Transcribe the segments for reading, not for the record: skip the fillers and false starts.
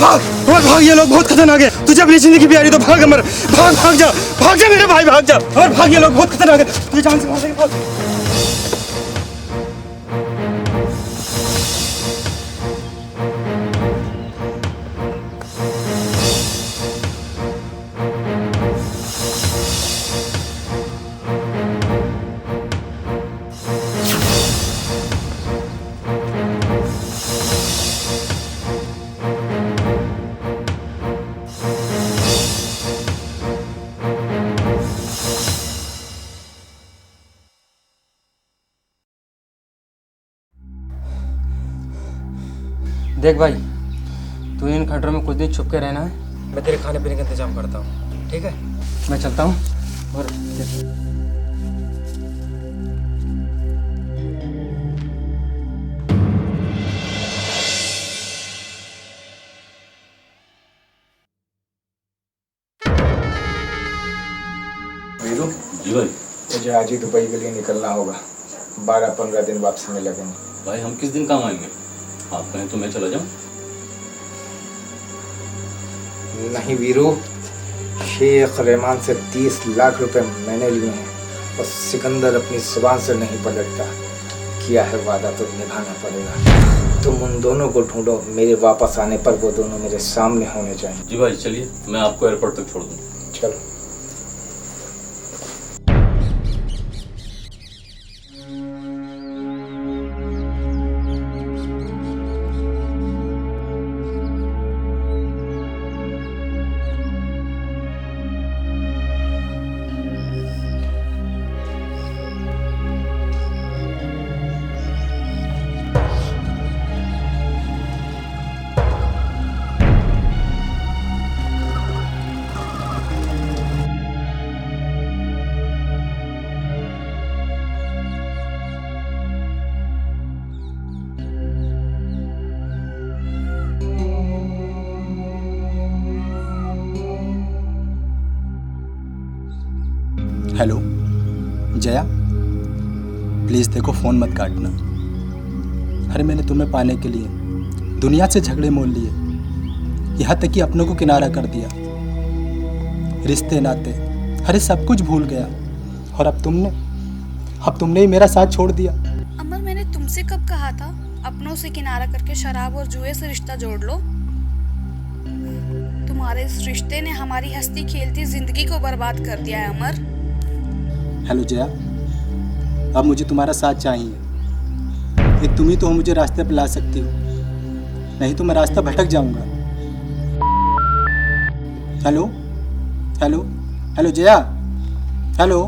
भाग और भाग, ये लोग बहुत खतरनाक है। तुझे अपनी जिंदगी प्यारी तो भाग अमर, भाग भाग जा मेरे भाई, भाग जा और भाग, ये लोग बहुत खतरनाक है, तुझे जान से मार देंगे, भाग। देख भाई, तू इन खड्डरों में कुछ दिन छुप के रहना है, मैं तेरे खाने पीने का इंतजाम करता हूँ, ठीक है? मैं चलता हूँ। और वीरू जी भाई। मुझे आज ही दुबई के लिए निकलना होगा। 12-15 दिन वापसी में लगेंगे। भाई हम किस दिन काम आएंगे? आप कहें तो मैं चला जाऊं? नहीं वीरू, शेख रहमान से 30 लाख रुपए मैंने लिए हैं और सिकंदर अपनी जुबान से नहीं पलटता। किया है वादा तो निभाना पड़ेगा। तुम उन दोनों को ढूंढो, मेरे वापस आने पर वो दोनों मेरे सामने होने चाहिए। जी भाई चलिए, मैं आपको एयरपोर्ट तक छोड़ दूँ। चलो। हेलो जया, प्लीज़ देखो, फ़ोन मत काटना। अरे मैंने तुम्हें पाने के लिए दुनिया से झगड़े मोल लिए, यहाँ तक कि अपनों को किनारा कर दिया, रिश्ते नाते, अरे सब कुछ भूल गया। और अब तुमने ही मेरा साथ छोड़ दिया। अमर, मैंने तुमसे कब कहा था अपनों से किनारा करके शराब और जुए से रिश्ता जोड़ लो? तुम्हारे इस रिश्ते ने हमारी हंसती खेलती जिंदगी को बर्बाद कर दिया है अमर। हेलो जया, अब मुझे तुम्हारा साथ चाहिए। एक तुम ही तो हो मुझे रास्ते पर ला सकती हो, नहीं तो मैं रास्ता भटक जाऊंगा। Hello hello hello Jaya, hello.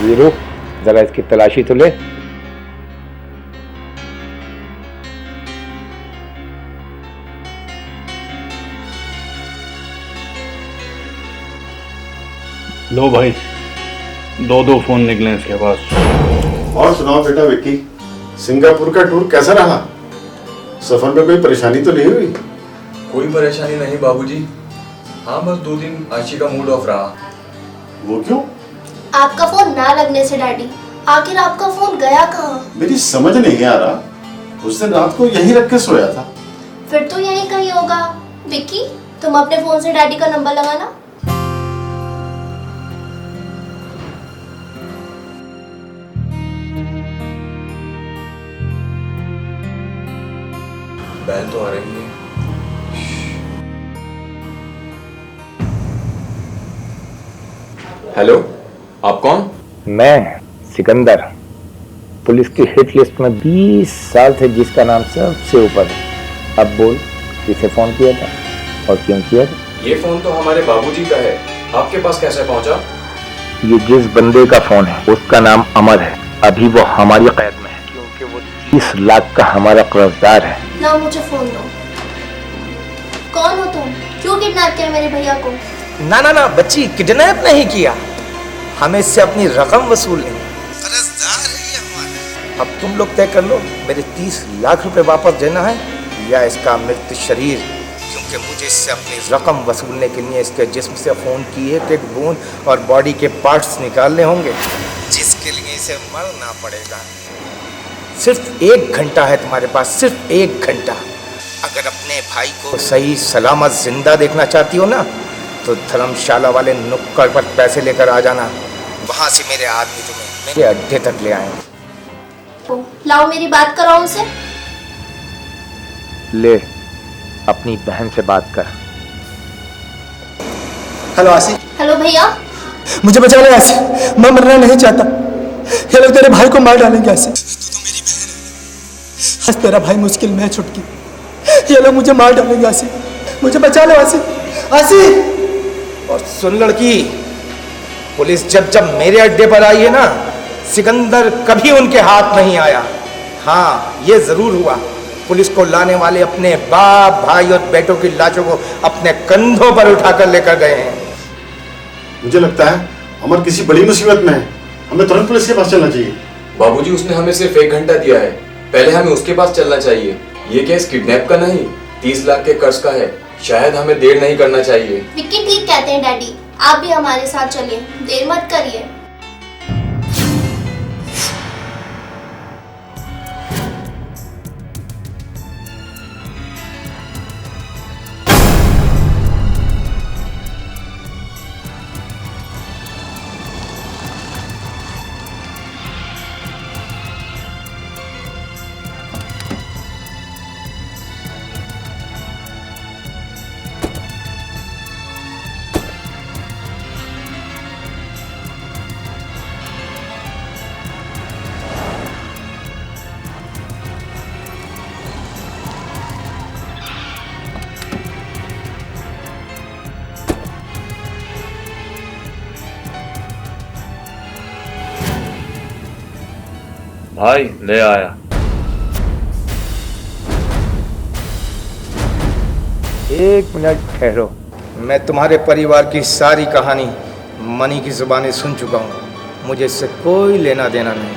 Veeru, जरा इसकी तलाशी तो ले। लो भाई, दो फोन निकले इसके पास। और सुनाओ बेटा विक्की, सिंगापुर का टूर कैसा रहा? सफर में कोई परेशानी तो नहीं हुई? कोई परेशानी नहीं बाबूजी। हाँ, बस 2 दिन आशी का मूड ऑफ रहा। वो क्यों? आपका फोन ना लगने से डैडी, आखिर आपका फोन गया कहाँ? मेरी समझ नहीं आ रहा। उस दिन रात को यहीं रख के सोया था। फिर तो यहीं कहीं होगा। विक्की, तुम अपने फोन से डैडी का नंबर लगाना। बैल तो आ रही है। हेलो, आप कौन? मैं सिकंदर, पुलिस की हिट लिस्ट में 20 साल से जिसका नाम सबसे ऊपर है। अब बोल, किसे फोन किया था और क्यों किया था? ये फोन तो हमारे बाबूजी का है, आपके पास कैसे पहुंचा? ये जिस बंदे का फोन है उसका नाम अमर है। अभी वो हमारी कैद में है क्योंकि वो 30 लाख का हमारा कर्जदार है। ना मुझे फोन दो। कौन हो तुम? क्यों किडनैप किया मेरे भैया को? ना ना ना बच्ची, किडनैप नहीं किया, हमें इससे अपनी रकम वसूलनी है। कर्जदार है ये हमारा। अब तुम लोग तय कर लो, मेरे 30 लाख रुपए वापस देना है या इसका मृत शरीर, क्योंकि मुझे इससे अपनी रकम वसूलने के लिए इसके जिस्म से खून की एक बूंद और बॉडी के पार्ट्स निकालने होंगे, जिसके लिए इसे मरना पड़ेगा। सिर्फ 1 घंटा है तुम्हारे पास, सिर्फ 1 घंटा। अगर अपने भाई को सही सलामत जिंदा देखना चाहती हो ना, तो धर्मशाला वाले नुक्कड़ पर पैसे लेकर आ जाना। वहां से मेरे आदमी तुम्हें मेरे अड्डे तक ले आएंगे। लाओ मेरी बात कराओ उनसे। ले, अपनी बहन से बात कर। हेलो आसिफ, हेलो भैया। मुझे बचा ले आसिफ, मैं मरना नहीं चाहता। ये लोग तेरे भाई को मार डालेंगे आसिफ। आज तेरा भाई मुश्किल में है छुटकी, ये लोग मुझे मार डालेंगे आसिफ, मुझे बचा लो आसिफ, आसिफ। और सुन लड़की, पुलिस जब जब मेरे अड्डे पर आई है ना, सिकंदर कभी उनके हाथ नहीं आया। हाँ, ये जरूर हुआ, पुलिस को लाने वाले अपने बाप, भाई और बेटों की लाशों को अपने कंधों पर उठाकर लेकर गए हैं। मुझे लगता है अमर किसी बड़ी मुसीबत में है, हमें तुरंत पुलिस के पास चलना चाहिए। बाबूजी, उसने हमें सिर्फ 1 घंटा दिया है, पहले हमें उसके पास चलना चाहिए। ये केस किडनैप का नहीं, 30 लाख के कर्ज का है, शायद हमें देर नहीं करना चाहिए। विक्की ठीक कहते हैं डैडी, आप भी हमारे साथ चलिए, देर मत करिए। भाई ले आया। एक मिनट ठहरो, मैं तुम्हारे परिवार की सारी कहानी मनी की जुबानी सुन चुका हूँ। मुझे इससे कोई लेना देना नहीं,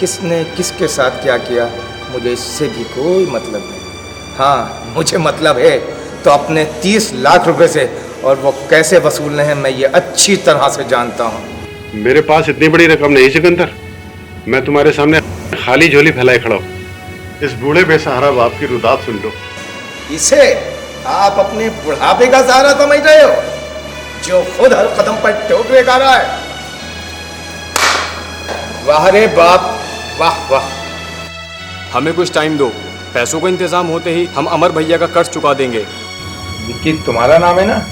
किसने किसके साथ क्या किया मुझे इससे भी कोई मतलब नहीं। हाँ, मुझे मतलब है तो अपने 30 लाख रुपए से, और वो कैसे वसूलने हैं मैं ये अच्छी तरह से जानता हूँ। मेरे पास इतनी बड़ी रकम नहीं सिकंदर, मैं तुम्हारे सामने खाली झोली फैलाए खड़ा हूं। इस बूढ़े बेसहारा बाप की रुदात सुन लो। इसे आप अपने बुढ़ापे का सहारा समझ रहे हो, जो खुद हर कदम पर ठोकरे खा रहा है। वाह रे बाप, वाह वाह। हमें कुछ टाइम दो, पैसों का इंतजाम होते ही हम अमर भैया का कर्ज चुका देंगे। विक्की तुम्हारा नाम है ना,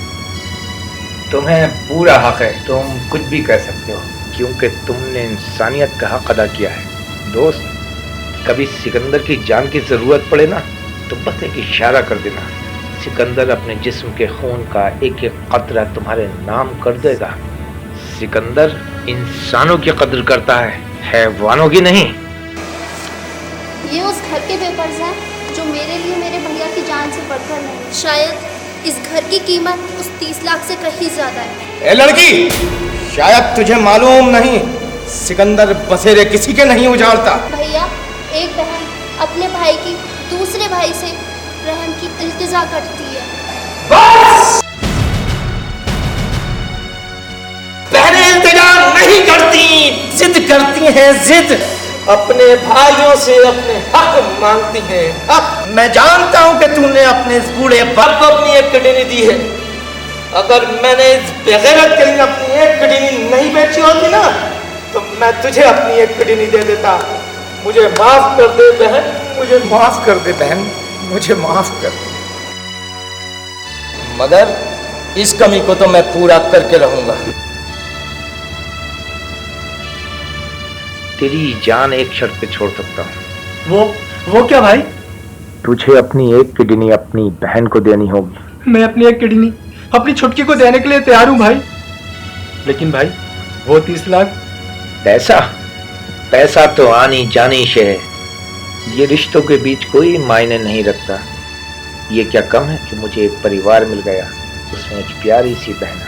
तुम्हें पूरा हक है, तुम कुछ भी कह सकते हो, क्योंकि तुमने इंसानियत का हक अदा किया है। दोस्त, कभी सिकंदर की जान की जरूरत पड़े ना, तो बस एक इशारा कर देना, सिकंदर अपने जिस्म के खून का एक एक कतरा तुम्हारे नाम कर देगा। सिकंदर इंसानों की कद्र करता है, हैवानों की नहीं। ये उस घर के पेपर्स हैं जो मेरे लिए मेरे भैया की जान से बढ़कर नहीं। शायद इस घर की कीमत उस 30 लाख से कहीं ज्यादा है। ए लड़की, शायद तुझे मालूम नहीं, सिकंदर बसेरे किसी के नहीं उजाड़ता। भैया, एक बहन अपने भाई की दूसरे भाई से रहम की इल्तिजा करती है। बस! बहनें इंतजार नहीं करती, जिद करती हैं, जिद अपने भाइयों से अपने हक मांगती हैं। हक। मैं जानता हूं कि तूने अपने इस बूढ़े बाप को अपनी एक किडनी दी है। अगर मैंने इस बेगैरत के लिए अपनी एक किडनी नहीं बेची होती ना, तो मैं तुझे अपनी एक किडनी दे देता। मुझे माफ कर दे बहन, मुझे माफ कर दे बहन, मुझे माफ कर दे। मगर इस कमी को तो मैं पूरा करके रहूंगा। तेरी जान एक शर्त पे छोड़ सकता हूँ। वो क्या भाई? तुझे अपनी एक किडनी अपनी बहन को देनी होगी। मैं अपनी एक किडनी अपनी छुटकी को देने के लिए तैयार हूँ भाई, लेकिन भाई वो 30 लाख। पैसा तो आनी जानी शे है, ये रिश्तों के बीच कोई मायने नहीं रखता। ये क्या कम है कि मुझे एक परिवार मिल गया, उसमें एक प्यारी सी बहन।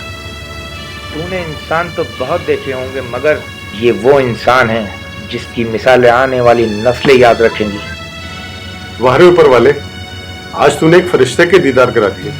तूने इंसान तो बहुत देखे होंगे, मगर ये वो इंसान है जिसकी मिसालें आने वाली नस्लें याद रखेंगी। वाह रे ऊपर वाले, आज तूने एक फरिश्ते के दीदार करा दिए।